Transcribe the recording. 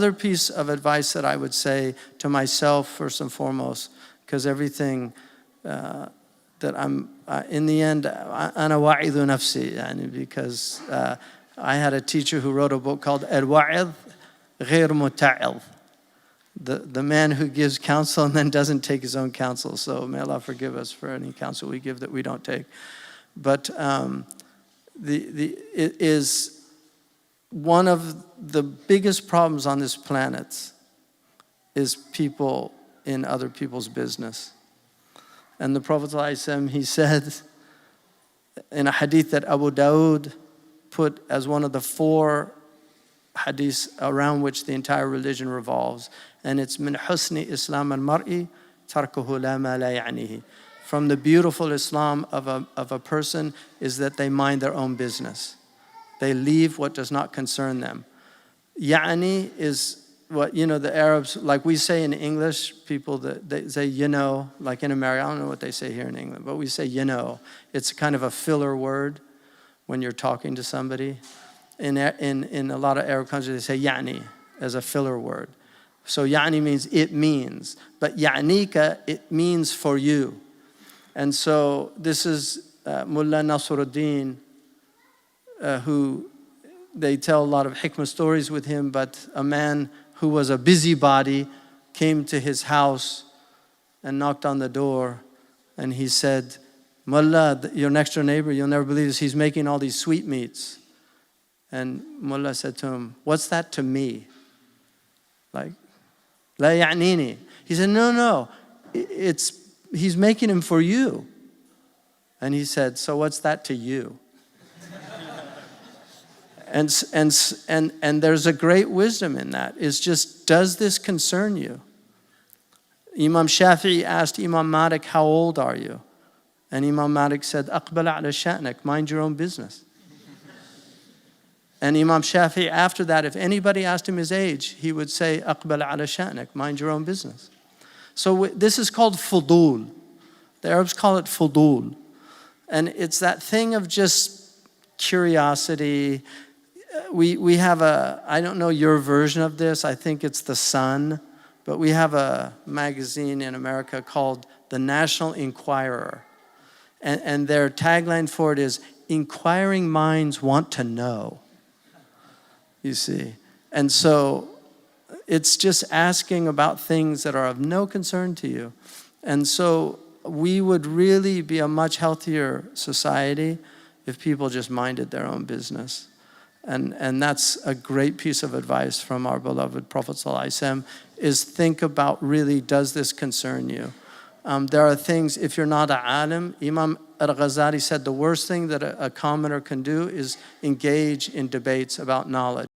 Another piece of advice that I would say to myself first and foremost, because everything that I'm, in the end, أنا واعظ نفسي, because I had a teacher who wrote a book called الواعظ غير متعظ, the man who gives counsel and then doesn't take his own counsel. So may Allah forgive us for any counsel we give that we don't take. But it is one of the biggest problems on this planet is people in other people's business. And the Prophet ﷺ, he said in a hadith that Abu Dawood put as one of the 4 hadiths around which the entire religion revolves, and it's min husni Islam al-mar'i tarkuhu la ma la ya'nihi. From the beautiful Islam of a person is that they mind their own business. They leave what does not concern them. Ya'ni is what, the Arabs, like we say in English, people that they say, like in America, I don't know what they say here in England, but we say, It's kind of a filler word when you're talking to somebody. In a lot of Arab countries, they say ya'ni as a filler word. So ya'ni means it means, but ya'nika, it means for you. And so this is Mullah Nasruddin, who they tell a lot of hikmah stories with him, but a man who was a busybody came to his house and knocked on the door, and he said, Mullah, your next door neighbor, you'll never believe this, he's making all these sweetmeats. And Mullah said to him, what's that to me? Like, la ya'nini. He said, no, he's making them for you. And he said, so what's that to you? And there's a great wisdom in that. It's just, does this concern you? Imam Shafi'i asked Imam Malik, how old are you? And Imam Malik said, Aqbal ala sha'nak, mind your own business. And Imam Shafi'i, after that, if anybody asked him his age, he would say, Aqbal ala sha'nak, mind your own business. So this is called fudul. The Arabs call it fudul. And it's that thing of just curiosity. We have I don't know your version of this, I think it's The Sun, but we have a magazine in America called The National Enquirer. And their tagline for it is, inquiring minds want to know. You see. And so it's just asking about things that are of no concern to you. And so we would really be a much healthier society if people just minded their own business. And that's a great piece of advice from our beloved Prophet ﷺ, is think about really, does this concern you? There are things, if you're not an alim, Imam al-Ghazali said the worst thing that a commoner can do is engage in debates about knowledge.